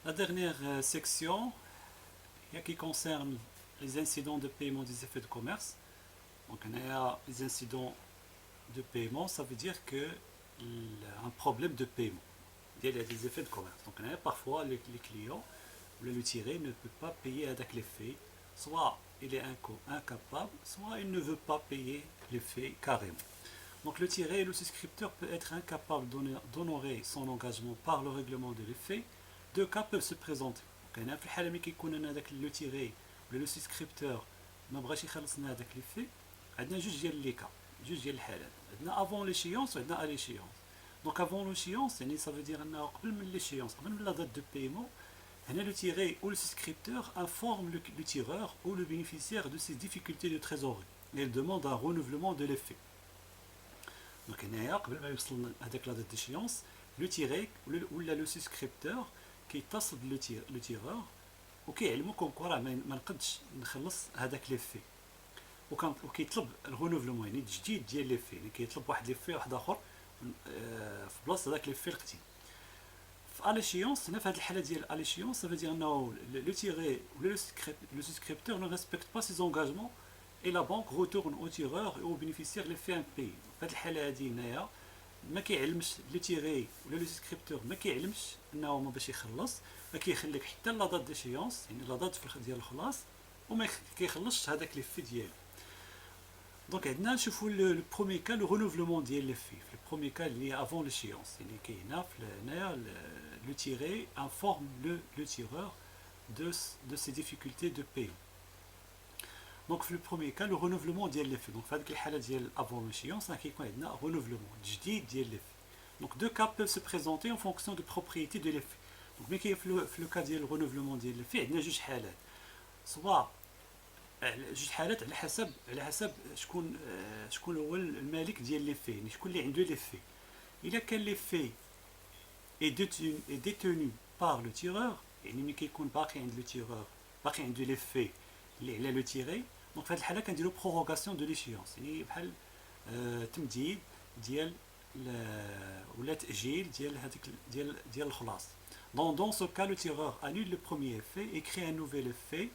La dernière section qui concerne les incidents de paiement des effets de commerce. Donc, on a les incidents de paiement, ça veut dire que un problème de paiement. Il y a des effets de commerce. Donc, on a parfois les clients, le tiré ne peut pas payer avec l'effet. Soit il est incapable, soit il ne veut pas payer l'effet carrément. Donc, le tiré, le souscripteur peut être incapable d'honorer son engagement par le règlement de l'effet. Deux cas peuvent se présenter. Donc, في الحالة ملي كيكون أنا داك لو تيري ولا لو سبسكريبتور ما بغاش يخلصنا هذاك لي في عندنا جوج ديال لي كا جوج ديال الحالات عندنا افون ليشيونس وعندنا ليشيونس دونك افون ليشيونس يعني صافي دير انه قبل من ليشيونس قبل من لا دات دو بايمون هنا لو تيري ou le souscripteur informe le tireur ou le bénéficiaire de ses difficultés de trésorerie et il demande un renouvellement de l'effet. دونك هنايا قبل ما يوصل هذاك لا دات ديشيونس لو تيري ولا لو سبسكريبتور كيتصل لو تيرور وكيعلمو كوم راه ما نقدش نخلص هذاك ليفي وكيطلب الرونوفلمون يعني تجديد ديال ليفي يعني كيطلب واحد ليفي واحد اخر في بلاصه هذاك ليفي القديم. في اليشيونس هنا في هذه الحاله ديال اليشيونس ça veut dire انه لو تيري ولا لو سبسكريبتور ne respecte pas ses engagements et la banque retourne au tireur et au bénéficiaire l'effet impayé. في هذه الحاله هذه هنايا ما كيعلمش لو تيري ولا لو سكريبتور ما كيعلمش انه ما باش يخلص ما كيخليك حتى لا دات ديشيونس يعني لا دات ديال الخلاص وما كيخلصش هذاك لي في ديالو. دونك عندنا نشوفوا لو بروميي كا لو رونوفلمون ديال لي في البروميي كا اللي افون ليشيونس يعني كاينه هنايا لو تيري انفورم لو تيرور de ses difficultés de paiement. Donc في البروميي كا لو رونوفلمون ديال لي في دونك في هذيك الحاله ديال افون ليشيونس كيكون عندنا رونوفلمون جديد ديال لي في. Donc deux cas peuvent se présenter en fonction de propriété de l'effet. Donc ملي كاين في لو كا ديال الرونوفلمون ديال ليفي عندنا جوج حالات سوا جوج حالات على حسب شكون هو المالك ديال ليفي يعني شكون اللي عنده ليفي. الا كان ليفي est détenu par le tireur يعني ملي كيكون باقي عند لو تيرور باقي عنده ليفي اللي على لو تيري دونك في هذه الحاله كنديرو بروغاسيون دو ليشيونس يعني بحال تمديد ديال ولا تأجيل ديال هذيك ديال الخلاص. Dans ce cas, le tireur annule le premier effet et crée un nouvel effet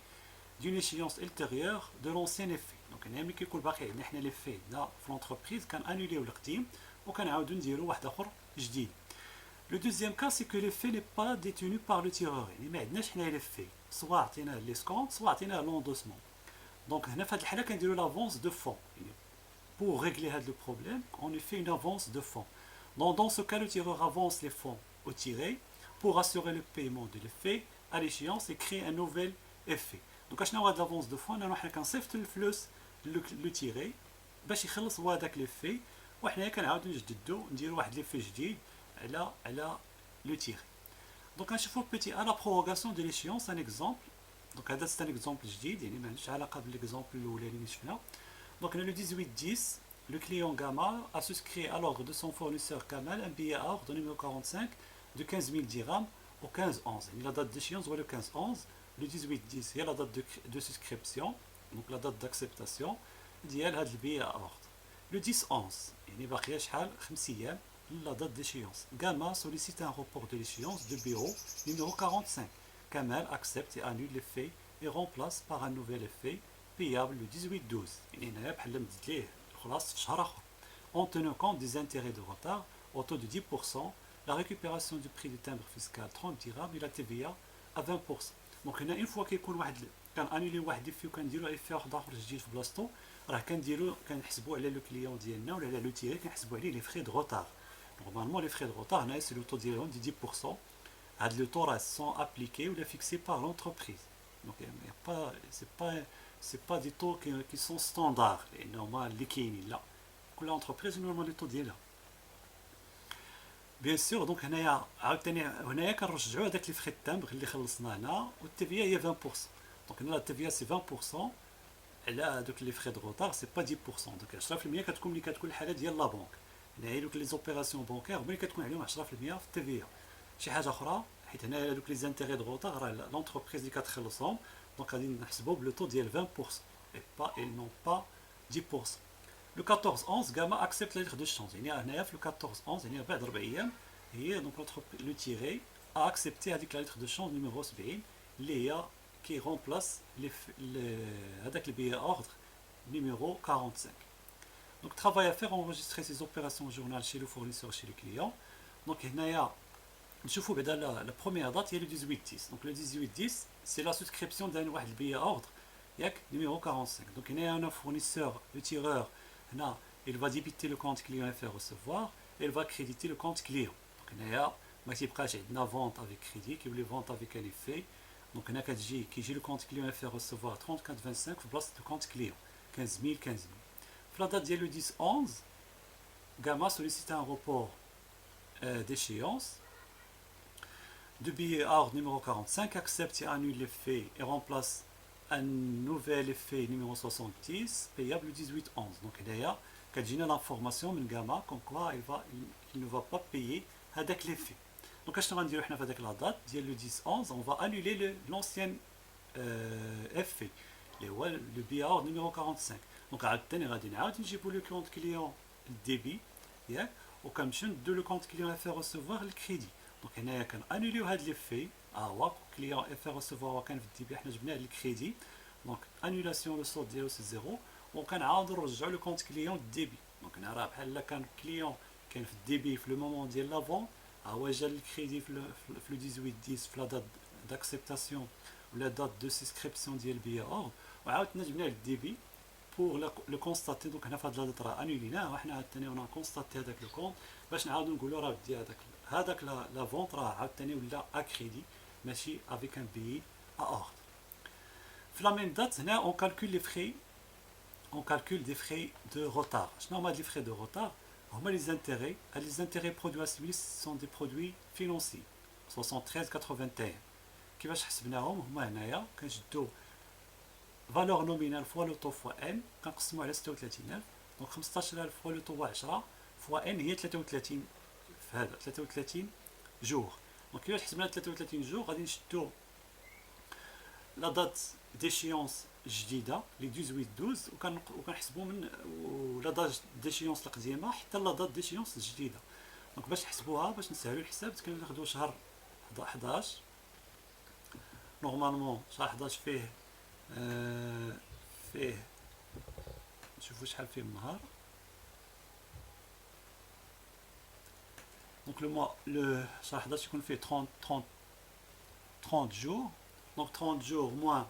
d'une échéance ultérieure de l'ancien effet. Donc ملي كيكون باقي عندنا حنا ليفي عندنا في لونتربريز كنانوليو القديم وكنعاودو نديرو واحد اخر جديد. Le deuxième cas, c'est que l'effet n'est pas détenu par le tireur. يعني ما عندناش حنا l'effet. سواء عطيناه ليسكونت سواء عطيناه لوندوسمون. دونك هنا في هذه الحاله كنديرو لافونس دو فون. Pour régler le problème, on fait une avance de fonds. Dans ce cas, le tireur avance les fonds au tiré pour assurer le paiement de l'effet à l'échéance et créer un nouvel effet. Donc, à chaque l'avance de fonds, on كنصيفط الفلوس le tiré باش يخلص هو هذاك l'effet وحنا كنعاودو نجددو نديرو واحد l'effet جديد على le tiré. Donc, نشوفو بيتي à la prorogation de l'échéance un exemple. Donc, هذا c'est un exemple جديد يعني ما عندوش علاقة بالexemple الاولاني اللي شفنا. Donc le 18-10, le client Gamma a souscrit à l'ordre de son fournisseur Kamal un billet à ordre numéro 45 de 15 000 dirhams au 15-11. La date d'échéance est le 15-11. Le 18-10, il y a la date de souscription, donc la date d'acceptation. Il y a le billet à ordre. Le 10-11, il y a la date d'échéance. Gamma sollicite un report de l'échéance de bureau numéro 45. Kamal accepte et annule l'effet et remplace par un nouvel effet payable le 18-12 يعني هنايا بحال مدد ليه الخلاص في شهر اخر en tenant compte des intérêts de retard au taux de 10%, la récupération du prix du timbre fiscal 30 dirhams et la TVA à 20%. دونك هنا اون فوا كيكون واحد كان انولي واحد ليفي وكنديرو ايفي واحد اخر جديد في بلاصتو راه كنحسبوا على لو كليون ديالنا ولا على لو تيري كنحسبوا عليه لي فري دو روتار. نورمالمون لي فري دو روتار هنايا سي لو طو ديالهم دي 10%. هاد لو طو راه سون ابليكي ولا فيكسي بار لونتربريز. دونك c'est pas des taux qui sont standards et normal اللي كاينين لا كل entreprise نورمال لي طو ديالها. بيان سور دونك هنايا عاوتاني هنايا كنرجعوا هذاك لي فري التامبر اللي خلصنا هنا والتيفيا هي 20%. دونك هنا التيفيا سي 20% على هذوك لي فري دو روتار سي با 10%. دونك 10% كتكون ملي كتكون الحاله ديال لا بنك هنايا دوك لي زوبيراسيون بونكير ملي كتكون عليهم 10% في التيفيا. شي حاجه اخرى حيت هنايا دوك لي زانتيغي دو روتار راه لونتربريز اللي كتخلصهم دونك غادي نحسبوا بلو طو ديال 20% et non pas 10%. Le 14-11, Gamma accepte la lettre de change. يعني هنايا في le 14-11 يعني بعد 4 ايام هي دونك لو تيري a accepté avec la lettre de change numéro 70 qui remplace avec le billet ordre numéro 45. Donc travail à faire, enregistrer ces opérations au journal chez le fournisseur, chez le client. Donc نشوفوا بعدا la première date هي le 18/10. Donc le 18/10 c'est la souscription d'un واحد البيع ordre ياك numéro 45. Donc هنا un fournisseur, le tireur هنا il va débiter le compte client et faire recevoir et il va créditer le compte client. Donc هنايا ما تيبقاش عندنا vente avec crédit كيولي vente avec un effet. Donc هنا كيجي le compte client et faire recevoir 34,25 في بلاصه le compte client 15 000. في la date ديال le 10/11 Gamma sollicite un report d'échéance de billet ordre numéro 45, accepte et annule l'effet et remplace un nouvel effet numéro 70 payable le 18/11. Donc d'ailleurs, quand j'ai l'information de Gamma comme quoi il ne va pas payer avec l'effet. Donc quand on va dire la date, le 10/11, on va annuler l'ancien effet, le billet ordre numéro 45. Donc on va pour le compte client le débit, ou comme de le compte client faire recevoir le crédit. Donc هنايا كنانوليو هذا ليفي هو كليون اف ريسيفوار كان في الديبي حنا جبناه للكريدي دونك انولاسيون لو صوت ديالو سي زيرو وكنعاودو نرجعو لو كونت كليون الديبي. دونك هنا راه بحال كان كليون كان في الديبي في لو مومون ديال لافون هو جا للكريدي في لو 18/10 في لا دات داكسبتاسيون ولا دات دو سيسكريبسيون ديال بيا اور وعاودنا جبناه للديبي pour le constater. Donc هنا في هاد لا دات راه انوليناه وحنا عاوتاني ونا كونستاتي هذاك لو كونت باش نعاودو نقولو راه بدي هذاك لا فونت راه عاوتاني ولا ا كريدي ماشي افيك ان بيي ا اوردر. في لا ميم دات هنا اون كالكول لي فري اون كالكول دي فري دو روتار. شنو هما لي فري دو روتار؟ هما لي زانتيري. هاد لي زانتيري برودوي سويس سون دي برودوي فينونسي 73.81. كيفاش حسبناهم؟ هما هنايا كنشدو فالور نومينال فوا لو طو فوا ان كنقسمو على 36,000. دونك 15,000 فوا لو طو هو 10 فوا ان هي 33 في هذا 33 جور. دونك كيفاش حسبنا 33 جور؟ غادي نشدو لا دات ديشيونس جديده لي 18/12 وكنحسبوا من لا دات ديشيونس القديمه حتى لا دات ديشيونس الجديده. دونك باش نحسبوها باش نسهلوا الحساب كناخذوا شهر 11 نورمالمون شهر 11 فيه نشوفوا شحال فيه النهار. Donc le شهر 11 يكون فيه 30 jours. Donc 30 jours moins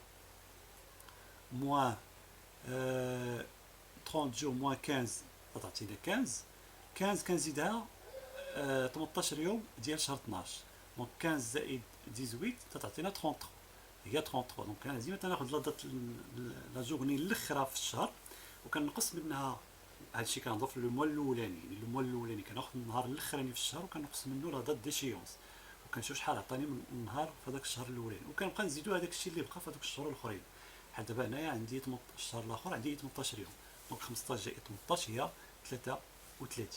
30 jours moins 15 تعطينا 15 كنزيدها 18 يوم ديال شهر 12. دونك 15 زائد 18 تعطينا 33 هي 33. دونك انا ديما تناخذ لا دات لا جورني الاخرى في الشهر وكنقص منها هادشي كنضيف لو موا الاولاني. لو موا الاولاني كناخذ النهار الاخراني في الشهر وكنقص منه لا دات ديشيونس وكنشوف شحال عطاني من النهار في هذاك الشهر الاولاني وكنبقى نزيدو هذاك الشيء اللي بقى في هذوك الشهور الاخرين. بحال دابا هنايا عندي 18 الشهر الاخر عندي 18 يوم. دونك 15 زائد 18 هي 33.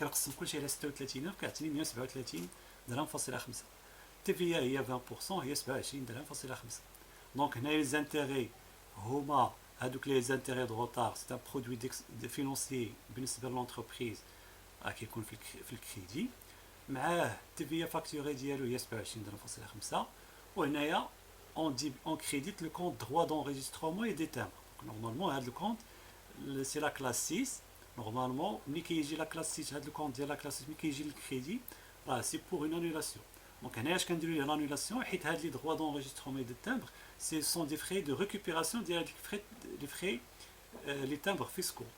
كنقسم كلشي على 36 كيعطيني 137 درهم فاصله 5. التيفيا هي 20% هي 27 درهم فاصله 5. دونك هنايا لي زانتيغي هما هادوك لي زانتيغي دو روتار سي ان برودوي فينونسي بالنسبه لونتربريز كيكون في الكريدي معاه التيفيا فاكتوري ديالو هي 27 درهم فاصله 5. وهنايا on crédite le compte droit d'enregistrement et des timbres. Normalement هاد الكونت c'est la classe 6. Normalement ملي كيجي لا كلاس 6 هاد الكونت ديال لا كلاس 6 ملي كيجي للكريدي راه سي بور اون انولاسيون. دونك هنايا اش كنديرو ليه لانولاسيون حيت هاد لي droit d'enregistrement et de timbre ce sont des frais de récupération ديال les frais les timbres fiscaux.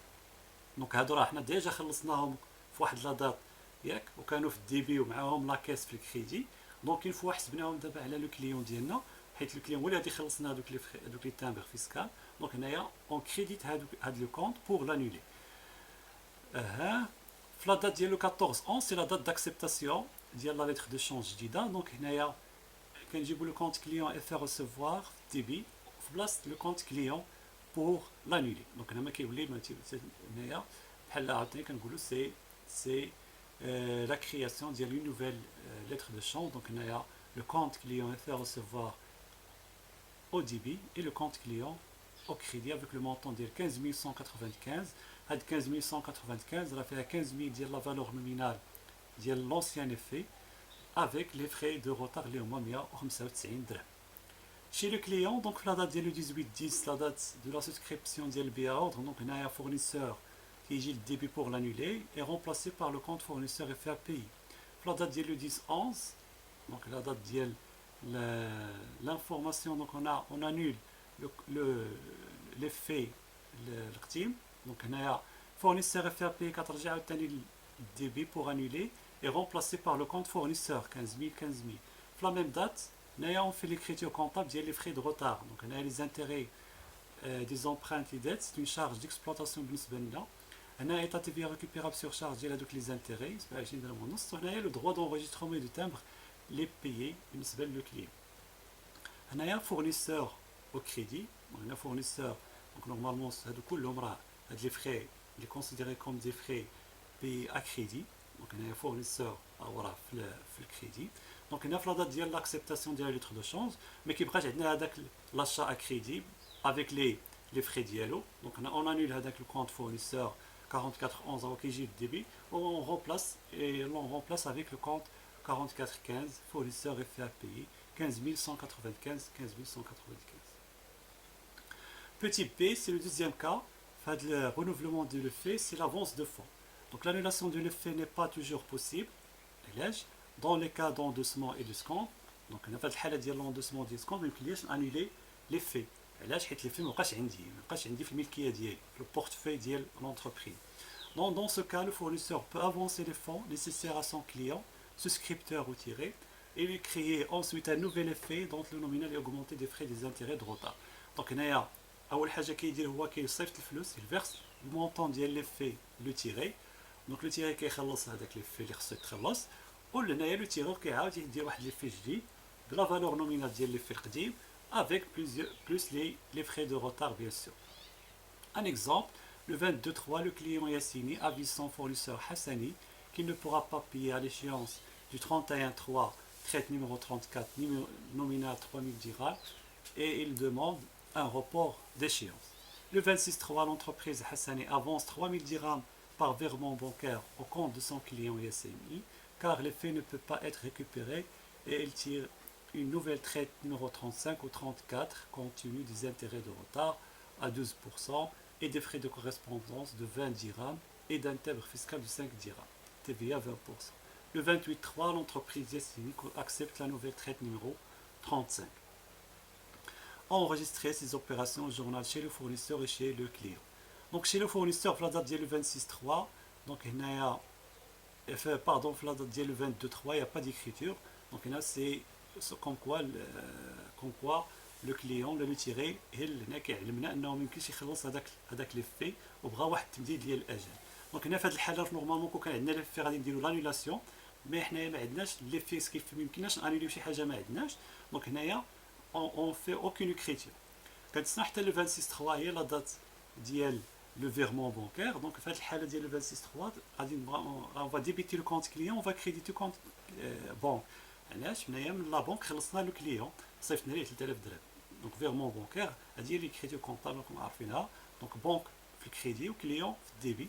دونك هادو راه حنا ديجا خلصناهم في واحد لا دات ياك وكانوا في الديبي ومعاهم لا كاس في الكريدي. دونك اون فوا حسبناهم دابا على لو كليون ديالنا حيت لو كليون هو اللي غادي يخلصنا هادوك لي تامبر فيسكال. دونك هنايا اون كريديت هاد لو كونت بور لانولي. في لا دات ديال لو 14/11 سي لا دات داكسبتاسيون ديال لا ليتر دو شونج جديده. دونك هنايا كنجيبو لو كونت كليون اف ريسيفوار في ديبي في بلاصه لو كونت كليون بور لانولي. دونك هنا ما كيولي هنايا بحال عاوتاني كنقولو سي la création d'une nouvelle lettre de change. Donc il y a le compte client fait recevoir au débit et le compte client au crédit avec le montant de 15 195. Had 15 195 elle a fait 15 000 de la valeur nominale de l'ancien effet avec les frais de retard اللي هما 195 درهم. Chez le client, donc la date ديال le 18-10, la date de la souscription ديال البي ordre, donc هنايا fournisseur qui يجي le début pour l'annuler est remplacé par le compte fournisseur FAPI. La date ديال le 10-11, donc la date ديال l'information, donc on annule l'effet القديم. Donc هنايا fournisseur FAPI كترجع عاوتاني الديبي pour annuler est remplacé par le compte fournisseur 15 000. La même date, on fait l'écriture comptable des frais de retard. Donc on a les intérêts des empruntes et dettes, c'est une charge d'exploitation بالنسبة. On a état TVA récupérable sur charge donc les intérêts. On a le droit d'enregistrement et de timbre les payés بالنسبة le client. On a un fournisseur au crédit. On a un fournisseur, donc normalement les frais les considérés comme des frais payés à crédit. Donc on a un fournisseur في الكريدي. Donc on a la date ديال l'acceptation ديال lettre de change, mais qui بقاش عندنا هذاك l'achat à crédit avec les frais ديالو. Donc on annule هذاك le compte fournisseur 4411 هو كيجي le débit, on remplace avec le compte 4415 fournisseur FAPI 15195 15195. Petit p, c'est le deuxième cas. Le renouvellement de l'effet, c'est l'avance de fonds. Donc l'annulation de l'effet n'est pas toujours possible. Dans les cas d'endossement et d'escompte, donc on a fait الحالة ديال l'endossement et d'escompte, ما يمكنليش annuler l'effet. علاش؟ حيت l'effet ما بقاش عندي في الملكية ديالي في البورتفeuille ديال l'entreprise. Donc dans ce cas, le fournisseur peut avancer les fonds nécessaires à son client, souscripteur ou tiré, et lui créer ensuite un nouvel effet dont le nominal est augmenté des frais des intérêts de retard. Donc هنايا أول حاجة كيدير هو كيصيفط الفلوس الفيرس المونطون ديال ليفي لو تيري. دونك لو تيري كيخلص هذاك ليفي اللي خصو يتخلص، وهنايا لو تيرور كيعاود يدير واحد ليفي جديد بلا فالور نومينال ديال ليفي القديم avec plus les frais de retard bien sûr. Un exemple, le 22-3, le client Yassini avise son fournisseur Hassani qu'il ne pourra pas payer à l'échéance du 31-3, traite numéro 34, nominal 3000 dirhams, et il demande un report d'échéance. Le 26-3, l'entreprise Hassani avance 3000 dirhams par virement bancaire au compte de son client Yassini, car l'effet ne peut pas être récupéré et il tire une nouvelle traite numéro 35 ou 34 compte tenu des intérêts de retard à 12% et des frais de correspondance de 20 dirhams et d'un timbre fiscal de 5 dirhams, TVA 20%. Le 28-3, l'entreprise Yassini accepte la nouvelle traite numéro 35. Enregistrer ces opérations au journal chez le fournisseur et chez le client. Donc chez le fournisseur, la date le 26-3, donc pardon, la date le 22-3, il n'y a pas d'écriture. Donc là, c'est comme quoi le client le tiré هنا كيعلمنا انه ما يمكنش يخلص هذاك ليفي وبغى واحد التمديد ديال الاجل. دونك هنا في هذه الحاله نورمالمون كون كان عندنا ليفي غادي نديرو لانيلاسيون، مي حنايا ما عندناش ليفي كيف ما يمكنناش انيليو شي حاجه ما عندناش. دونك هنايا اون في اوكين اكريتور. كنتسنى حتى لو 26-3 هي لا دات ديال لو فيرمون بانكير. دونك في هذه الحاله ديال لو 26-3 غادي اون فا ديبيتي لو كونت كليون اون فا كريديتي كونت بونك. علاش؟ حنايا من لا بنك خلصنا لو كليون صيفطنا ليه 3000 درهم. دونك فيرمون بانكير هذه هي لي كريديو كونطابل راكم عارفينها. دونك بنك في الكريدي وكليون في الديبي.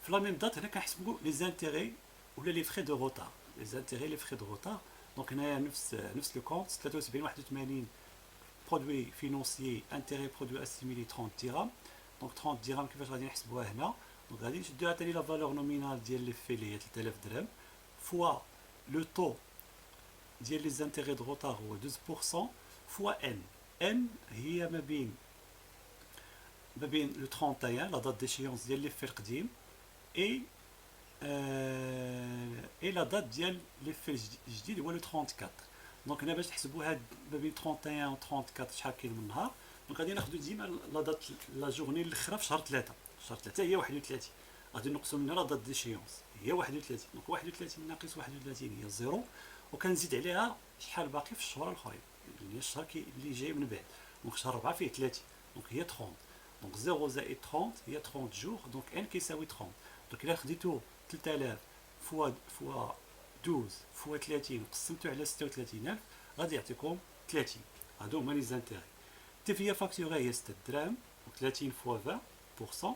في لا ميم دات هنا كنحسبوا لي زانتيري ولا لي فري دو روتار. لي زانتيري لي فري دو روتار دونك هنايا نفس لو كونت 73 81 برودوي فينونسيي انتيري برودوي اسيميلي 30 درهم. دونك 30 درهم كيفاش غادي نحسبوها هنا؟ دونك غادي نشدو عاوتاني لا فالور نومينال ديال لي في اللي هي 3000 درهم فوا le taux des intérêts de retard هو 12% fois n. n هي ما بين le 31 la date d'échéance ديال l'effet القديم et la date ديال l'effet الجديد هو le 34. دونك هنا باش نحسبوا هاد ما بين 31 و 34 شحال كاين من نهار. دونك غادي ناخذ ديما لا دات لا جورني الاخرى في شهر 3. شهر 3 هي 31. غادي نقصوا منها لا دات ديشيونس هي 31. دونك 31 ناقص 31 هي 0 وكنزيد عليها شحال باقي في الشهور الاخرين اللي هي الشهر اللي جاي من بعد. دونك شهر 4 فيه 30 دونك هي 30. دونك 0 زائد 30 هي 30 جور. دونك ان كيساوي 30. دونك الا خديتو 3000 فوا 12 فوا 30 قسمتو على 36000 غادي يعطيكم 30. هادو هما لي زانتيري. التيفيا فاكتوري هي 6 دراهم. دونك 30 فوا 20%.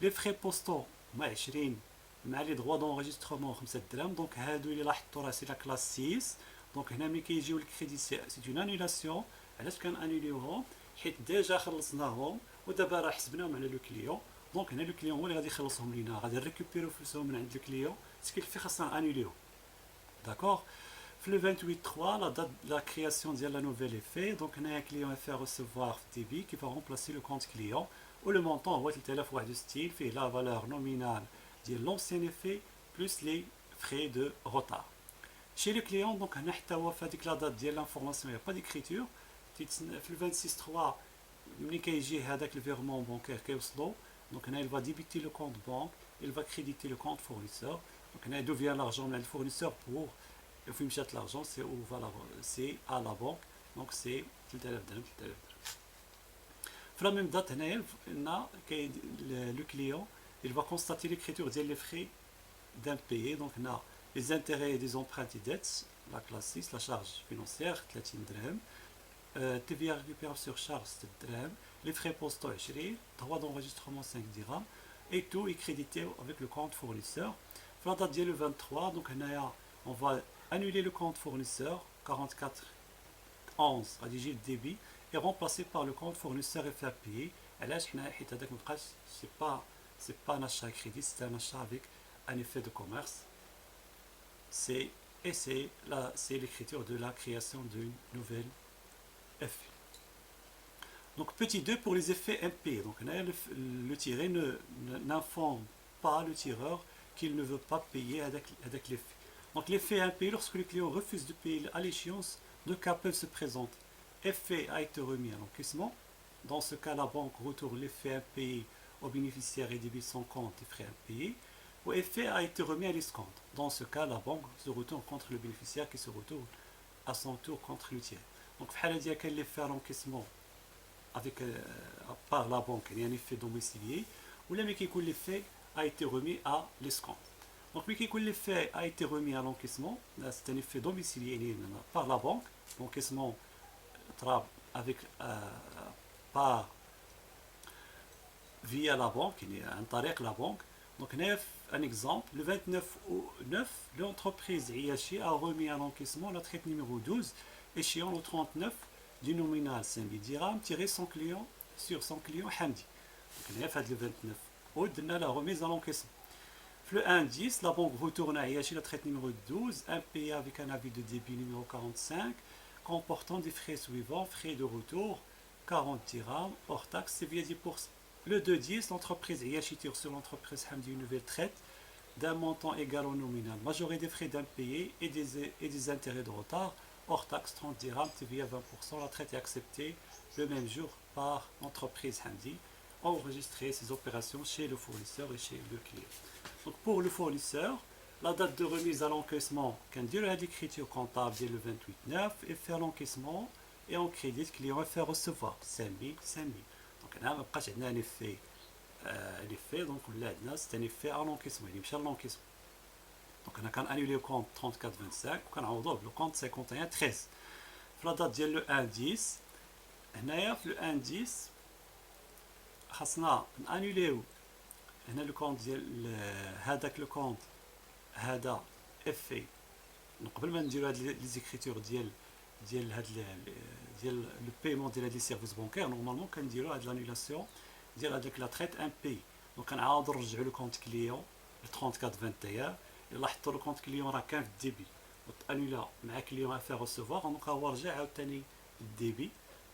لي فري بوستو هما 20 مع لي droits d'enregistrement 5 درهم. دونك هادو اللي لاحظتوا راه سي لا كلاس 6. دونك هنا ملي كيجيو الكريدي سي اون انولاسيون. علاش كنانوليوهم؟ حيت ديجا خلصناهم ودابا راه حسبناهم على لو كليون. دونك هنا لو كليون هو اللي غادي يخلصهم لينا، غادي نريكوبيرو فلوسهم من عند لو كليون، سكيل في خاصنا انوليوهم. داكوغ. في لو 28 لا دات لا كرياسيون ديال لا نوفيل اي في. دونك هنايا كليون في ريسيفوار في ديبي كي فا رومبلاسي لو كونت كليون، و لو مونطون هو 3061 فيه لا فالور نومينال ديال لونسيان ايفي بلوس لي فري دو روتار. Chez le client, donc, on a la date de l'information, il n'y a pas d'écriture. في le 26.3, ملي كيجي هذاك le virement bancaire كيوصلو، donc il va débiter le compte banque, il va créditer le compte fournisseur. Donc هنا d'où vient l'argent le fournisseur pour فين مشات l'argent, c'est où va c'est à la banque. Donc c'est 3000 درهم 3000 درهم. في la même date هنايا le client, il va constater l'écriture ديال les frais d'impayé. Donc هنا les intérêts des emprunts et dettes, la classe 6, la charge financière 30 درهم, TVA récupérable sur charge 7 درهم, les frais postaux 20, droit d'enregistrement 5 dirhams, et tout est crédité avec le compte fournisseur. La date du 23, donc on va annuler le compte fournisseur 44 11 rédiger le débit et remplacer par le compte fournisseur FAPI. علاش حنا حيت هذاك مابقاش c'est pas un achat à crédit, c'est un achat avec un effet de commerce. C'est l'écriture de la création d'une nouvelle effet. Donc petit 2 pour les effets impayés. Donc le tiré n'informe pas le tireur qu'il ne veut pas payer avec l'effet. Donc l'effet impayé, lorsque le client refuse de payer à l'échéance, deux cas peuvent se présenter. Effet a été remis à l'encaissement. Dans ce cas, la banque retourne l'effet impayé au bénéficiaire et débite son compte et frais impayés. Ou effet a été remis à l'escompte. Dans ce cas, la banque se retourne contre le bénéficiaire qui se retourne à son tour contre le tiers. Donc, il y a l'effet à l'encaissement par la banque, il y a un effet domicilié, ou l'effet a été remis à l'escompte. Donc, l'effet a été remis à l'encaissement, c'est un effet domicilié par la banque, l'encaissement avec via la banque, il y a un tariq la banque. Donc, un exemple, le 29 au 9, l'entreprise IHI a remis à l'encaissement la traite numéro 12, échéant le 39 du nominal 5000 dirhams, tiré son client sur son client Hamdi. Donc, le 29 août, on a la remise à l'encaissement. Le 1-10, la banque retourne à IHI la traite numéro 12, impayé avec un avis de débit numéro 45, comportant des frais suivants, frais de retour, 40 dirhams, hors taxe, c'est via 10%. Le 2-10, l'entreprise IHI tire sur l'entreprise Hamdi une nouvelle traite d'un montant égal au nominal, majoré des frais d'impayé et des intérêts de retard, hors taxe 30 dirhams, TVA 20%. La traite est acceptée le même jour par l'entreprise Hamdi, enregistrer ses opérations chez le fournisseur et chez le client. Donc pour le fournisseur, la date de remise à l'encaissement, quand dit l'écriture comptable dès le 28-9, et faire l'encaissement et en crédit, le client va faire recevoir 5000. Donc là, on a un effet, donc c'est un effet à l'encaissement, il est l'encaissement. Donc on a annulé le compte 34-25, on a le compte 51-13. La date le 1-10, le 1-10, on a annulé le compte le compte هذا effet. Donc قبل ما نديرو هاد les écritures ديال le paiement ديال les services bancaires, normalement كنديرو هاد l'annulation ديال هذاك la traite impayée. Donc كنعاودو نرجعو le compte client le 34-21. الا حطوا le compte client راه كان في الديبي وتانولا مع client faire recevoir, دونك هو رجع عاوتاني الديبي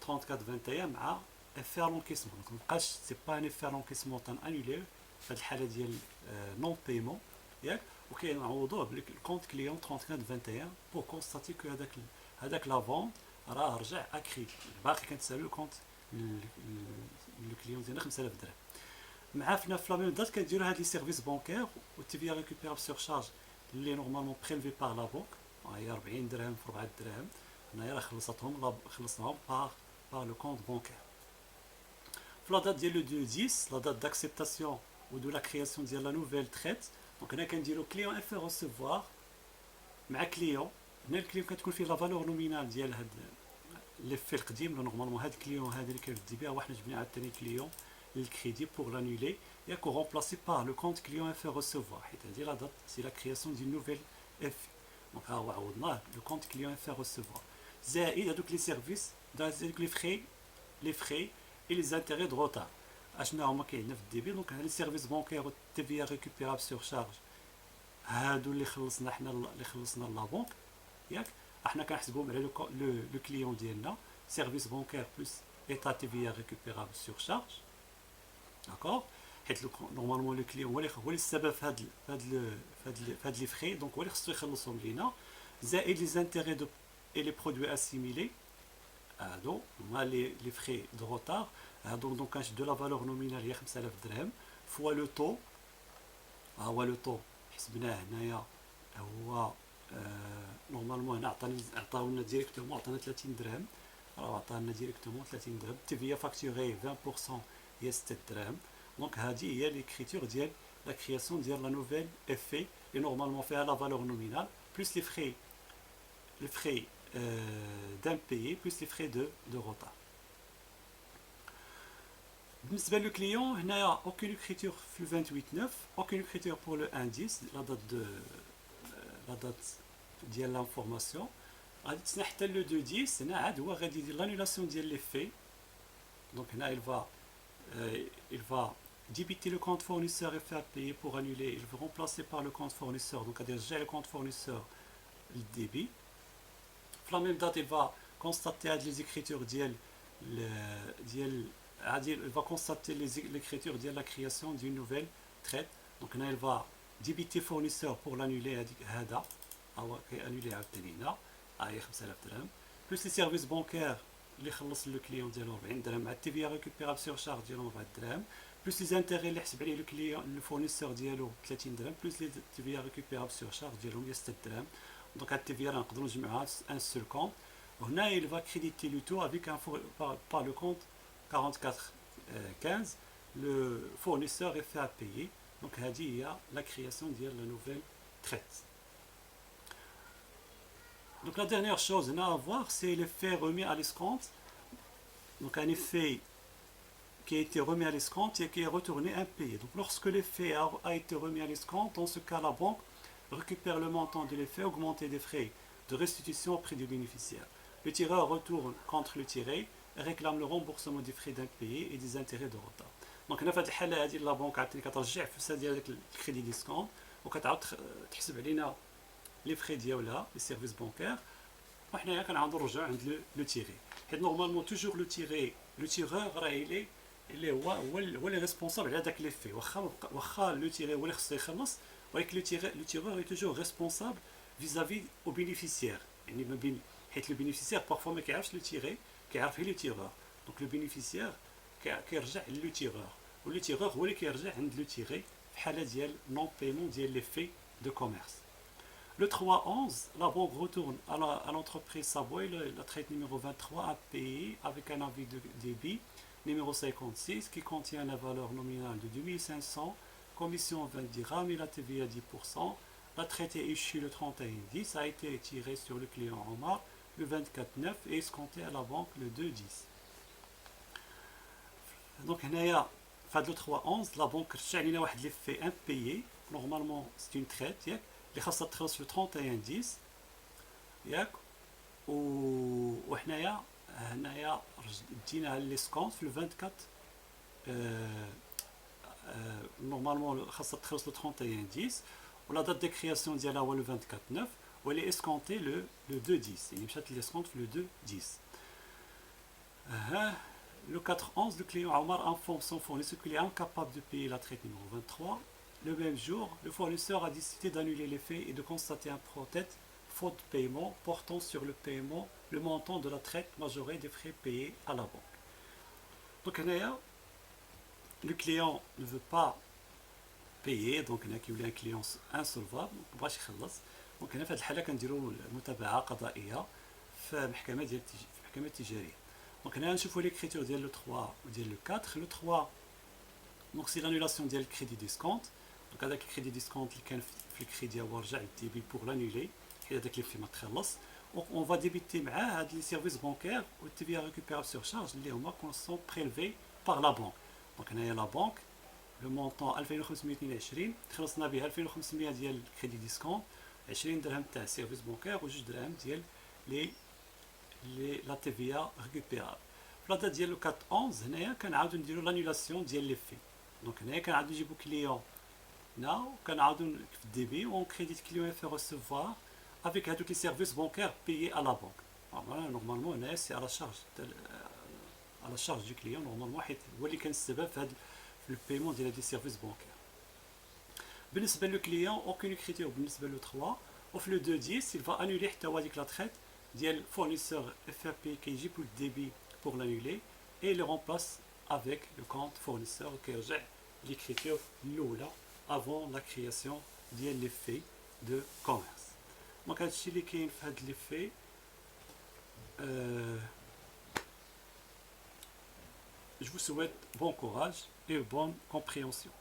34-21 مع effet à l'encaissement. Donc مابقاش سي با ان effet à l'encaissement تنانوليه في هاد الحاله ديال non paiement ياك. وكينعوضوه بالكونت كليون 34-21 pour constater que هذاك لا فونت راه رجع اكريد، باقي كنتسالو الكونت الكليون ديالنا 5000 درهم. مع في لا ميم دات كنديرو هاد لي سيرفيس بانكير والتيفيا ريكوبيرابل سور شارج اللي نورمالمون بريلفي بار لا بونك، هي 40 درهم في 4 درهم، هنايا راه خلصناهم بار لو كونت بانكير. في لا دات ديال لو 2-10 لا دات داكسبتاسيون و دو لا كرياسيون ديال لا نوفيل تريت. دونك هنا كنديرو كليون اف ريسيفوار مع كليون. هنا الكليون كتكون فيه لا فالور نومينال ديال هاد ليفي القديم. نورمالمون هاد الكليون هذا اللي كنبدي بها، واحد جبنا عاوتاني كليون للكريدي بوغ لانولي ياك remplacé par le compte client effet recevoir حيت هذه la date c'est la création d'une nouvelle effet دونك ها هو عوضناه le compte client effet recevoir زائد هذوك لي سيرفيس هذوك لي فخي et les intérêts de retard اشنا هما كاينين في الديبي دونك لي سيرفيس بانكير تي في ريكوبيرابل سور شارج هادو اللي خلصنا حنا اللي خلصنا لا بنك ياك احنا كنحسبوهم على لو كليون ديالنا سيرفيس بانكير بلس ايتا تي في ريكوبيرابل سور شارج داكور حيت نورمالمون لو كليون هو اللي السبب في هاد لي فخي دونك هو اللي خصو يخلصهم لينا زائد لي زانتيري دو اي لي برودوي اسيميلي هادو هما لي فخي دو روتار هادو دونك كنشدو لا فالور نومينال هي 5000 درهم فوا لو طو ها هو لو طو حسبناه هنايا هو نورمالمون هنا عطاونا ديريكتومون عطانا 30 درهم راه عطانا ديريكتومون 30 درهم تي في فاكتوري 20% هي 6 درهم دونك هذه هي ليكريتور ديال لا كرياسيون ديال لا نوفيل افي اللي نورمالمون فيها لا فالور نومينال بلس لي فخي d'impayé plus les frais de retard. بالنسبة للكليون هنايا aucune écriture في 28/9 aucune écriture pour le indice la date ديال l'information غادي تسنى حتى لو 2/10 هنا عاد هو غادي يدير l'annulation ديال لي في دونك هنا il va débiter le compte fournisseur et faire payer pour annuler il va remplacer par le compte fournisseur donc غادي يرجع le compte fournisseur le débit. في لا ميم دات il va constater هاد les écritures ديال il va constater l'écriture ديال la création d'une nouvelle traite donc هنا il va débiter fournisseur pour l'annuler هذا هو كيانولي عاوتاني هنا هي 5000 درهم بلس لي سيرفيس بانكير اللي خلص لو كليون ديالو 40 درهم مع التي في ريكوبيرابل سور شارج ديالو 4 درهم بلس لي زانتيغي اللي حسب عليه لو كليون لو فورنيسور ديالو 30 درهم بلس لي تي في ريكوبيرابل سور شارج ديالهم هي 6 درهم دونك هاد التي في نقدروا نجمعوها ان سول كونت وهنا il va créditer le tout avec par le compte 4415 le fournisseur est fait à payer donc هذه هي la création ديال la nouvelle traite. Donc la dernière chose à voir c'est l'effet remis à l'escompte donc un effet qui a été remis à l'escompte et qui est retourné impayé donc lorsque l'effet a été remis à l'escompte dans ce cas la banque récupère le montant de l'effet augmenté des frais de restitution auprès du bénéficiaire. Le tireur retourne contre le tiré et réclame le remboursement des frais d'impayés et des intérêts de retard. Donc هنا في هذه الحاله هذه لا بنك عاوتاني كترجع فلوسها ديال داك الكريدي ديسكونت وكتعاود تحسب علينا لي فخي ديالها لي سيرفيس بانكير وحنايا كنعاودو نرجعو عند لو تيري حيت نورمالمون توجور لو تيرور راه اللي هو اللي ريسبونسابل على داك لي في واخا لو تيري هو اللي خصو يخلص ولكن لو تيرور اي توجور ريسبونسابل فيزافي او بينيفيسيير يعني ما بين حيت لو بينيفيسيير بارفوا ما كيعرفش لو تيري كيعرف غير لو تيرور دونك لو بينيفيسيير كيرجع لو تيرور ولو تيرور هو اللي كيرجع عند لو تيري في حاله ديال نون بايمون ديال لي في دو كوميرس. Le 3/11, la banque retourne à l'entreprise Savoy, la traite numéro 23 à payer avec un avis de débit numéro 56 qui contient la valeur nominale de 2500, commission 20 dirhams et la TVA 10%. La traite est échue le 31/10, a été tirée sur le client Omar le 24/9 et escomptée à la banque le 2/10. Donc, le 3/11, la banque رجع لنا واحد لي في impayé. Normalement, c'est une traite, اللي خاصها تخلص في 31/10 ياك وحنايا دينا ليسكونت في 24 نورمالمون خاصها تخلص لو 31/10 ولا دات دو كرياسيون ديالها هو لو 24/9 واللي اسكونتي لو 2/10 يعني مشات ليسكونت في لو 2/10. Le 4/11, le client Omar informe son fournisseur qu'il est incapable de payer la traite numéro 23. Le même jour, le fournisseur a décidé d'annuler les faits et de constater un protest faute de paiement portant sur le paiement le montant de la traite majorée des frais payés à la banque. Donc le client ne veut pas payer donc il y a un client insolvable ما بغاش يخلص دونك هنا في هذه الحاله كنديروا متابعه قضائيه في محكمه تجاريه. دونك هنا نشوفوا ليكريتور ديال لو 3 وديال لو 4. لو 3 دونك سي لانولاسيون ديال الكريدي ديسكونت دونك هذاك الكريدي ديسكونت اللي كان في الكريدي هو رجع للديبي بوغ لانولي حيت هذاك اللي ما تخلص اون فا ديبيتي معاه هاد لي سيرفيس بانكير و تي في ريكوبيرابل سور شارج اللي هما سون بريلفي بار لا بانك. دونك هنايا لا بانك لو مونطون 2522 خلصنا به 2500 ديال الكريدي ديسكونت، 20 درهم تاع سيرفيس بونكير و 2 دراهم ديال لي لا تي في ا ريكوبيرابل. في لا دات ديال لو 4 11 هنايا كنعاودو نديرو لانيلاسيون ديال لي في. دونك هنايا كنعاودو نجيبو كليون هنا وكنعاودو في الديبي اون كريديت كليون في ريسيفوار افيك هادوك لي سيرفيس بونكير بيي ا لا بونك. نورمالمون هنايا سي على شارج على شارج دو كليون نورمالمون، حيت هو اللي كان السبب في هاد في البيمون ديال هاد لي سيرفيس بونكير. بالنسبه لو كليون اوكين كريتير بالنسبه لو 3 وفي لو 2 10 il va annuler حتى هو هاديك لا تريت ديال فورنيسور اف ار بي كيجيب الديبي pour l'annuler et le remplace avec le compte fournisseur كيرجع l'écriture الاولى avant la création ديال لي في de commerce. دونك هادشي اللي كاين في هاد لي في. Je vous souhaite bon courage et bonne compréhension.